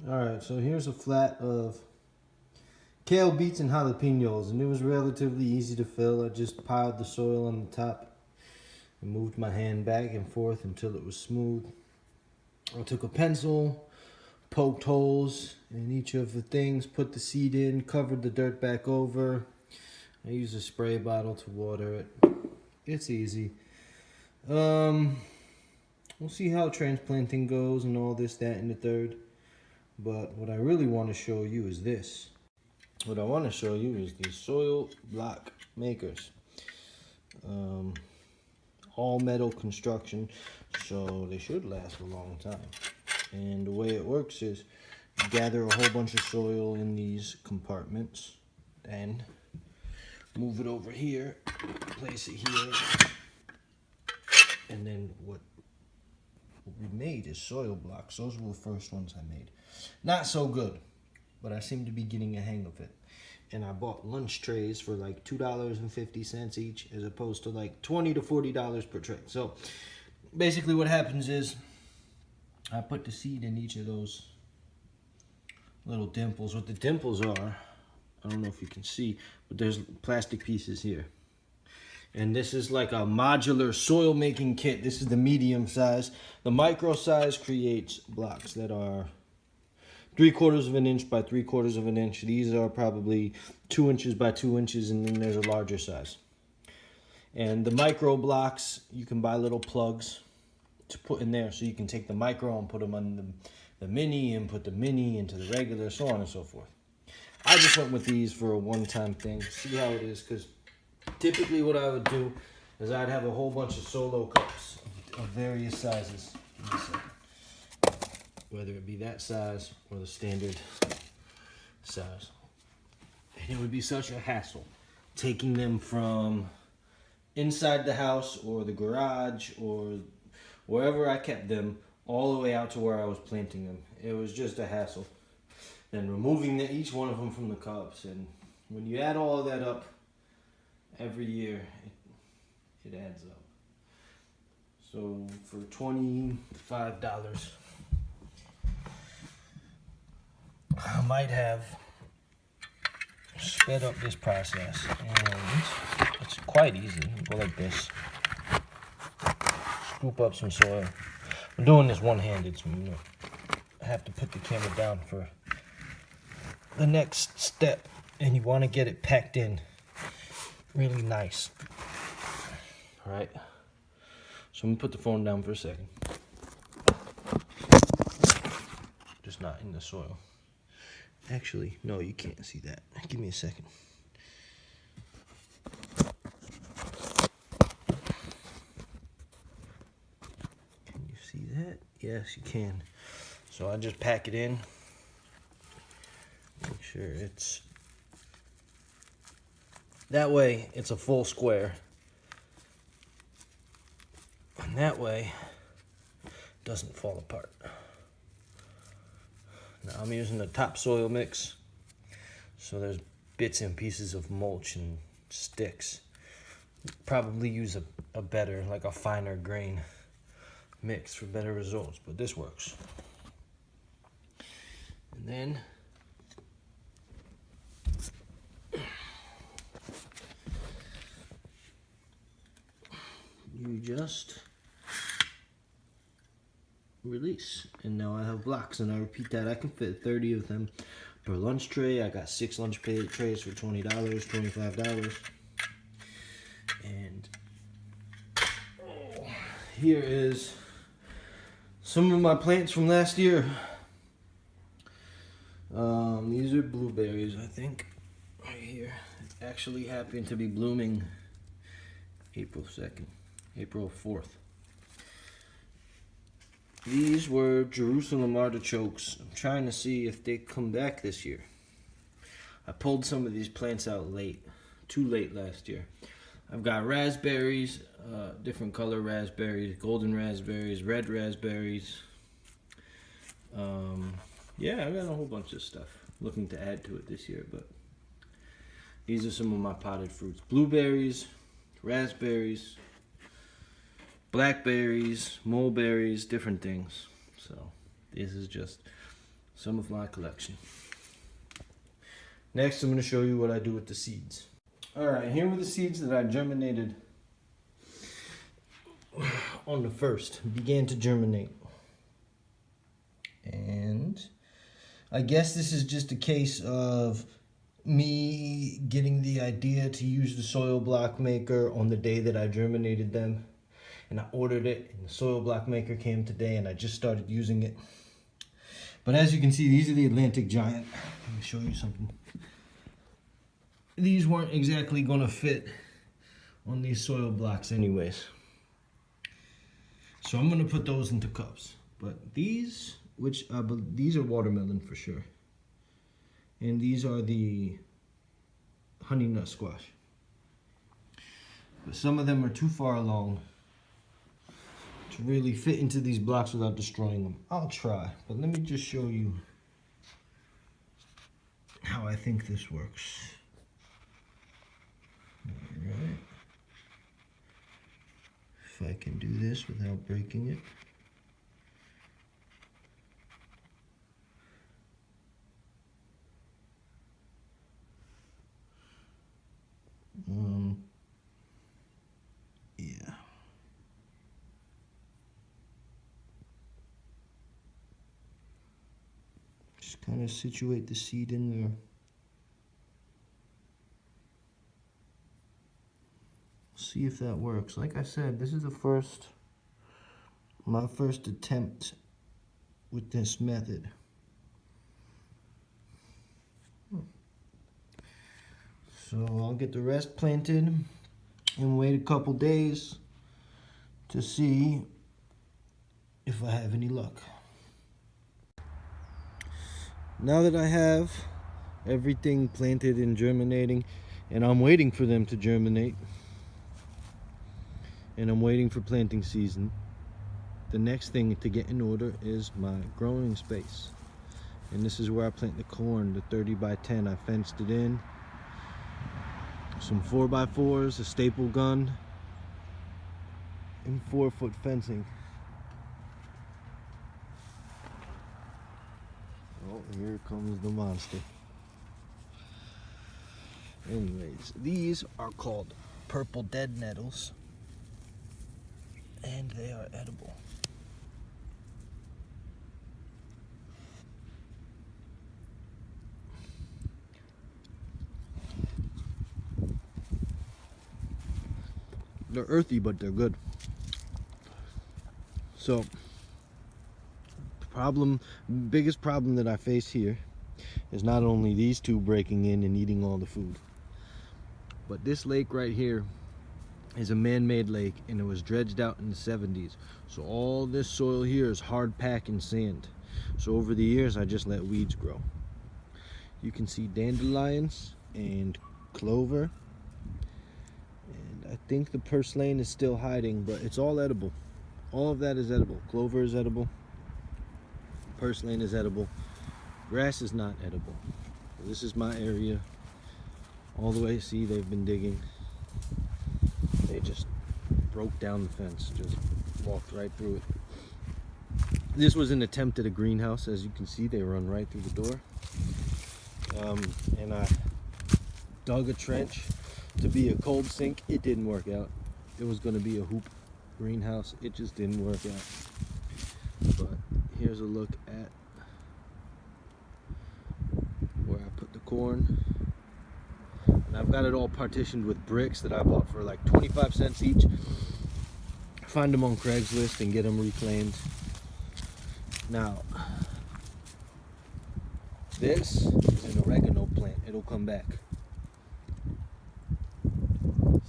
Alright, so here's a flat of kale, beets, and jalapenos, and it was relatively easy to fill. I just piled the soil on the top and moved my hand back and forth until it was smooth. I took a pencil, poked holes in each of the things, put the seed in, covered the dirt back over. I used a spray bottle to water it. It's easy. We'll see how transplanting goes and all this, that, and the third. But what I really want to show you is this. What I want to show you is these soil block makers. All metal construction, so they should last a long time. And the way it works is you gather a whole bunch of soil in these compartments and move it over here, place it here, and then what we made is soil blocks. Those were the first ones I made. Not so good, but I seem to be getting a hang of it. And I bought lunch trays for like $2.50 each, as opposed to like $20 to $40 per tray. So basically what happens is I put the seed in each of those little dimples. What the dimples are, I don't know if you can see, but there's plastic pieces here. And this is like a modular soil making kit. This is the medium size. The micro size creates blocks that are 3/4 of an inch by 3/4 of an inch. These are probably 2 inches by 2 inches, and then there's a larger size. And the micro blocks, you can buy little plugs to put in there, so you can take the micro and put them on the mini, and put the mini into the regular, so on and so forth. I just went with these for a one-time thing, see how it is, because typically what I would do is I'd have a whole bunch of solo cups of various sizes. Whether it be that size or the standard size. And it would be such a hassle taking them from inside the house or the garage or wherever I kept them all the way out to where I was planting them. It was just a hassle. Then removing each one of them from the cups, and when you add all of that up every year, it adds up. So for $25, I might have sped up this process, and it's quite easy. Go like this, scoop up some soil. I'm doing this one-handed, so I have to put the camera down for the next step, and you want to get it packed in really nice. All right, so I'm gonna put the phone down for a second. Just not in the soil. Actually, no, you can't see that. Give me a second. Can you see that? Yes, you can. So I just pack it in. Make sure it's... That way, it's a full square. And that way, it doesn't fall apart. Now I'm using the topsoil mix, so there's bits and pieces of mulch and sticks. Probably use a better, like a finer grain mix for better results, but this works. And then you just release, and now I have blocks, and I repeat that. I can fit 30 of them per lunch tray. I got 6 lunch trays for $20, $25. And here is some of my plants from last year. These are blueberries, I think, right here. Actually happened to be blooming April 2nd, April 4th. These were Jerusalem artichokes. I'm trying to see if they come back this year. I pulled some of these plants out late, too late last year. I've got raspberries, different color raspberries, golden raspberries, red raspberries. Yeah, I got a whole bunch of stuff looking to add to it this year, but these are some of my potted fruits. Blueberries, raspberries, blackberries, mulberries, different things. So this is just some of my collection. Next, I'm going to show you what I do with the seeds. Alright, here were the seeds that I germinated on the 1st. Began to germinate. And I guess this is just a case of me getting the idea to use the soil block maker on the day that I germinated them. And I ordered it, and the soil block maker came today, and I just started using it. But as you can see, these are the Atlantic Giant. Let me show you something. These weren't exactly going to fit on these soil blocks anyways. So I'm going to put those into cups. But these, these are watermelon for sure. And these are the honey nut squash. But some of them are too far along to really fit into these blocks without destroying them. I'll try, but let me just show you how I think this works. Alright. If I can do this without breaking it. Yeah. Just kind of situate the seed in there. See if that works. Like I said, this is my first attempt with this method. So I'll get the rest planted and wait a couple days to see if I have any luck. Now that I have everything planted and germinating, and I'm waiting for them to germinate, and I'm waiting for planting season, the next thing to get in order is my growing space. And this is where I plant the corn, the 30 by 10. I fenced it in. Some 4x4s, a staple gun, and 4-foot fencing. Oh, here comes the monster. Anyways, these are called purple dead nettles, and they are edible. They're earthy, but they're good. So, biggest problem that I face here is not only these two breaking in and eating all the food, but this lake right here is a man-made lake, and it was dredged out in the 70s. So all this soil here is hard packed and sand. So over the years, I just let weeds grow. You can see dandelions and clover. I think the purslane is still hiding, but it's all edible. All of that is edible. Clover is edible. Purslane is edible. Grass is not edible. This is my area. All the way, see, they've been digging. They just broke down the fence, just walked right through it. This was an attempt at a greenhouse. As you can see, they run right through the door. And I dug a trench to be a cold sink. It didn't work out. It was going to be a hoop greenhouse. It just didn't work out. But here's a look at where I put the corn. And I've got it all partitioned with bricks that I bought for like 25 cents each. Find them on Craigslist and get them reclaimed. Now, this is an oregano plant. It'll come back.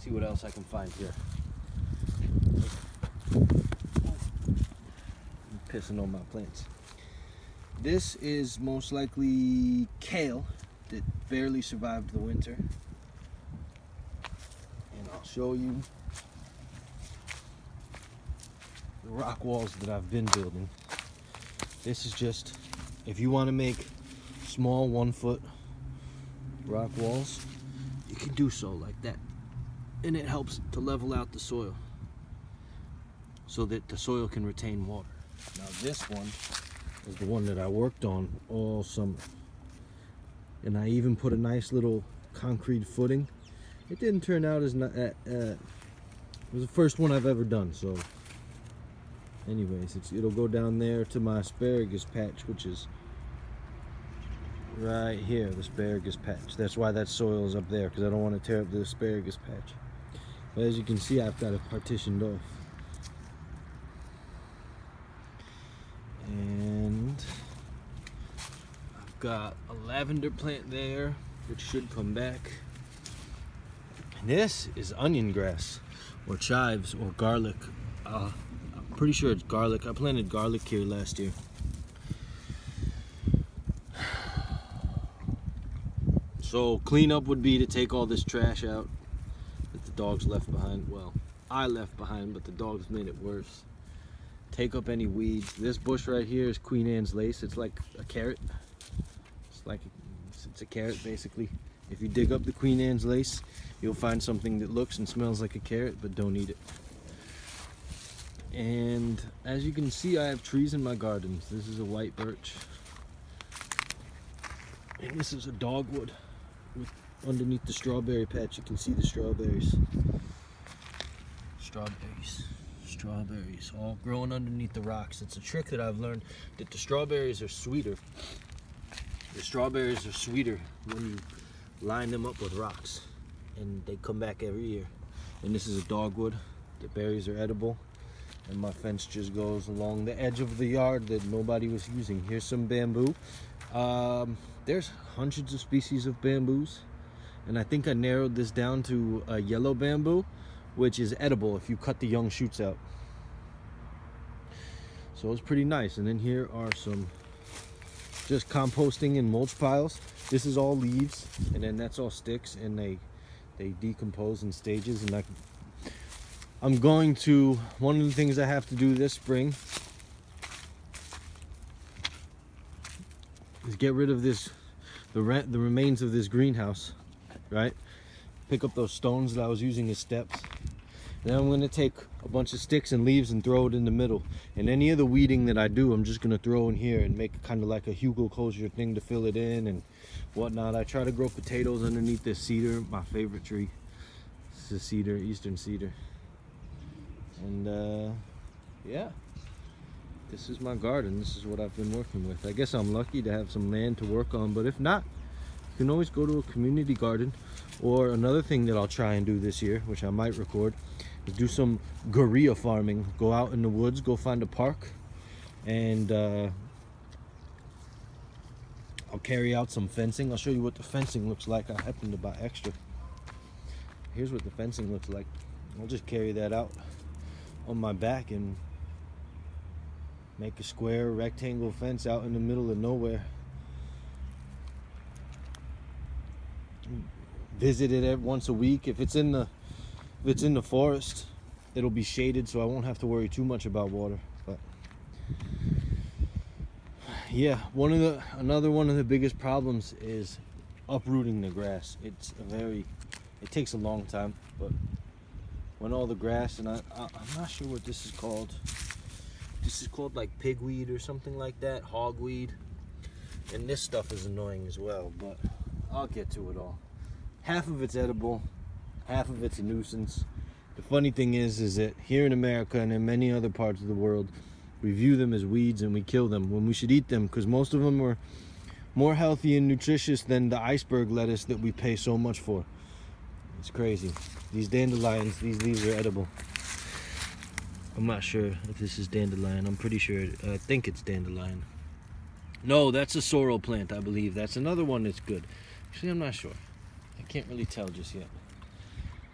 See what else I can find here. I'm pissing on my plants. This is most likely kale that barely survived the winter. And I'll show you the rock walls that I've been building. This is just, if you want to make small 1-foot rock walls, you can do so like that. And it helps to level out the soil so that the soil can retain water. Now this one is the one that I worked on all summer. And I even put a nice little concrete footing. It didn't turn out as it was the first one I've ever done. So anyways, it'll go down there to my asparagus patch, which is right here, the asparagus patch. That's why that soil is up there, because I don't want to tear up the asparagus patch. But as you can see, I've got it partitioned off. And I've got a lavender plant there, which should come back. And this is onion grass, or chives, or garlic. I'm pretty sure it's garlic. I planted garlic here last year. So cleanup would be to take all this trash out that the dogs left behind. Well, I left behind, but the dogs made it worse. Take up any weeds. This bush right here is Queen Anne's lace. It's like a carrot. It's a carrot basically. If you dig up the Queen Anne's lace, you'll find something that looks and smells like a carrot, but don't eat it. And as you can see, I have trees in my gardens. This is a white birch. And this is a dogwood. Underneath the strawberry patch, you can see the strawberries. Strawberries, all growing underneath the rocks. It's a trick that I've learned, that the strawberries are sweeter. The strawberries are sweeter when you line them up with rocks, and they come back every year. And this is a dogwood. The berries are edible, and my fence just goes along the edge of the yard that nobody was using. Here's some bamboo. There's hundreds of species of bamboos, and I think I narrowed this down to a yellow bamboo, which is edible if you cut the young shoots out. So it's pretty nice. And then here are some just composting in mulch piles. This is all leaves, and then that's all sticks, and they decompose in stages. And I'm going to, one of the things I have to do this spring is get rid of this, the remains of this greenhouse, right? Pick up those stones that I was using as steps. Then I'm going to take a bunch of sticks and leaves and throw it in the middle. And any of the weeding that I do, I'm just going to throw in here and make kind of like a Hugo Kosher thing to fill it in and whatnot. I try to grow potatoes underneath this cedar, my favorite tree. This is cedar, eastern cedar. And yeah, this is my garden. This is what I've been working with. I guess I'm lucky to have some land to work on, but if not, you can always go to a community garden. Or another thing that I'll try and do this year, which I might record, is do some guerrilla farming. Go out in the woods, go find a park, and I'll carry out some fencing. I'll show you what the fencing looks like. I happen to buy extra. Here's what the fencing looks like. I'll just carry that out on my back and make a square rectangle fence out in the middle of nowhere. Visit it once a week. If it's in the forest, it'll be shaded, so I won't have to worry too much about water. But yeah, another one of the biggest problems is uprooting the grass. It takes a long time, but when all the grass, and I'm not sure what this is called. This is called like pigweed or something like that, hogweed. And this stuff is annoying as well, but I'll get to it all. Half of it's edible, half of it's a nuisance. The funny thing is that here in America and in many other parts of the world, we view them as weeds and we kill them when we should eat them, because most of them are more healthy and nutritious than the iceberg lettuce that we pay so much for. It's crazy. These dandelions, these leaves are edible. I'm not sure if this is dandelion. I'm pretty sure, I think it's dandelion. No, that's a sorrel plant, I believe. That's another one that's good. Actually, I'm not sure. I can't really tell just yet.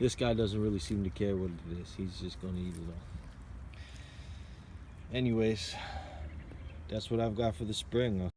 This guy doesn't really seem to care what it is. He's just going to eat it all. Anyways, that's what I've got for the spring.